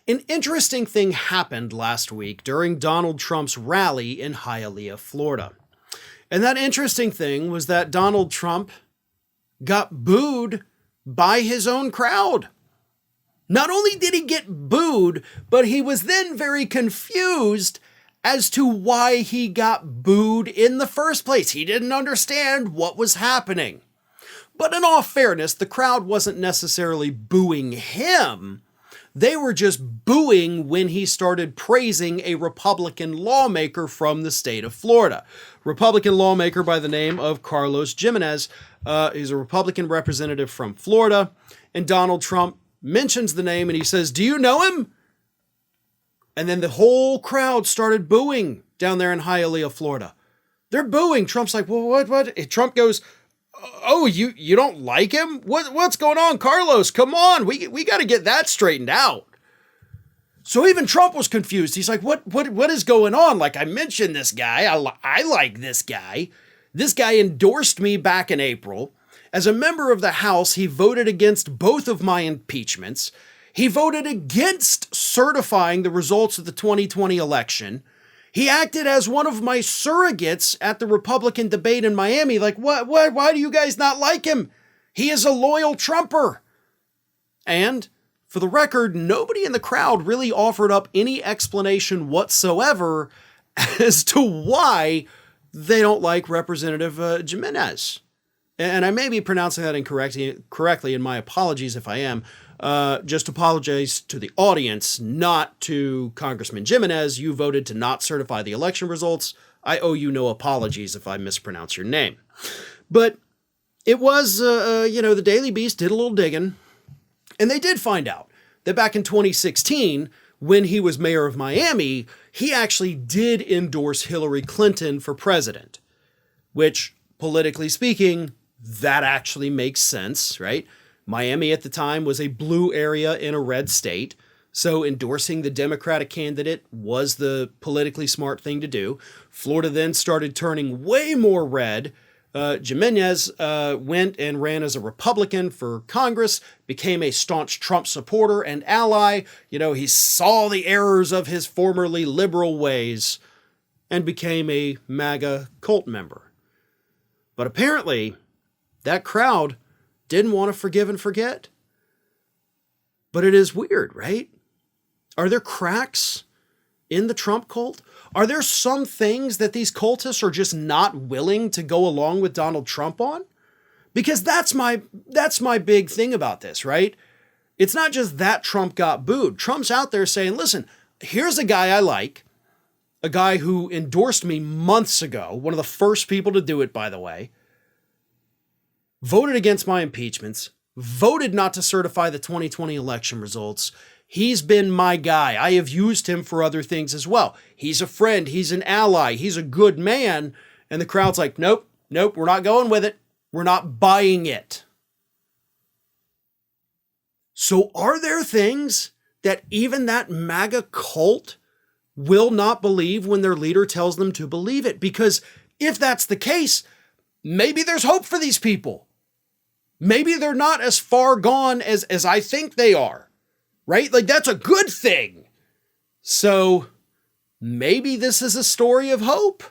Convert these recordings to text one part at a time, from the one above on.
An interesting thing happened last week during Donald Trump's rally in Hialeah, Florida. And that interesting thing was that Donald Trump got booed by his own crowd. Not only did he get booed, but he was then very confused as to why he got booed in the first place. He didn't understand what was happening. But in all fairness, the crowd wasn't necessarily booing him. They were just booing when he started praising a Republican lawmaker from the state of Florida. Republican lawmaker by the name of Carlos Gimenez. He's a Republican representative from Florida. And Donald Trump mentions the name and he says, "Do you know him?" And then the whole crowd started booing down there in Hialeah, Florida. They're booing. Trump's like, "Well, what? And Trump goes, "Oh, you don't like him? What's going on, Carlos? Come on, we got to get that straightened out." So even Trump was confused. He's like, "What is going on? Like, I mentioned this guy. I like this guy. This guy endorsed me back in April. As a member of the House, he voted against both of my impeachments. He voted against certifying the results of the 2020 election. He acted as one of my surrogates at the Republican debate in Miami. Like, why do you guys not like him? He is a loyal Trumper." And for the record, nobody in the crowd really offered up any explanation whatsoever as to why they don't like Representative Jimenez. And I may be pronouncing that incorrectly, and my apologies if I am. Just apologize to the audience, not to Congressman Jimenez. You voted to not certify the election results. I owe you no apologies if I mispronounce your name. But it was, the Daily Beast did a little digging, and they did find out that back in 2016, when he was mayor of Miami, he actually did endorse Hillary Clinton for president, which, politically speaking, that actually makes sense, right? Miami at the time was a blue area in a red state, so endorsing the Democratic candidate was the politically smart thing to do. Florida then started turning way more red. Jimenez went and ran as a Republican for Congress, became a staunch Trump supporter and ally. He saw the errors of his formerly liberal ways and became a MAGA cult member. But apparently, that crowd didn't want to forgive and forget. But it is weird, right? Are there cracks in the Trump cult? Are there some things that these cultists are just not willing to go along with Donald Trump on? Because that's my big thing about this, right? It's not just that Trump got booed. Trump's out there saying, "Listen, here's a guy I like, a guy who endorsed me months ago, one of the first people to do it, by the way, voted against my impeachments, voted not to certify the 2020 election results. He's been my guy. I have used him for other things as well. He's a friend. He's an ally. He's a good man." And the crowd's like, nope, we're not going with it. We're not buying it. So are there things that even that MAGA cult will not believe when their leader tells them to believe it? Because if that's the case, maybe there's hope for these people. Maybe they're not as far gone as I think they are, right? Like, that's a good thing. So maybe this is a story of hope.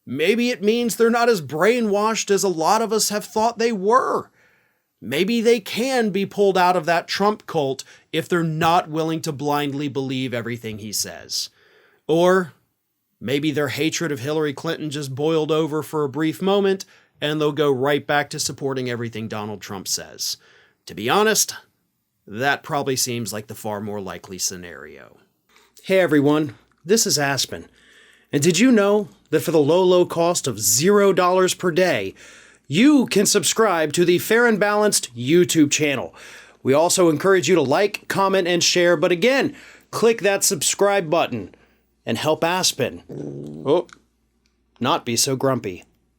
Maybe it means they're not as brainwashed as a lot of us have thought they were. Maybe they can be pulled out of that Trump cult if they're not willing to blindly believe everything he says. Or maybe their hatred of Hillary Clinton just boiled over for a brief moment and they'll go right back to supporting everything Donald Trump says. To be honest, that probably seems like the far more likely scenario. Hey everyone, this is Aspen. And did you know that for the low cost of $0 per day, you can subscribe to the Fair and Balanced YouTube channel? We also encourage you to like, comment, and share, but again, click that subscribe button and help Aspen not be so grumpy.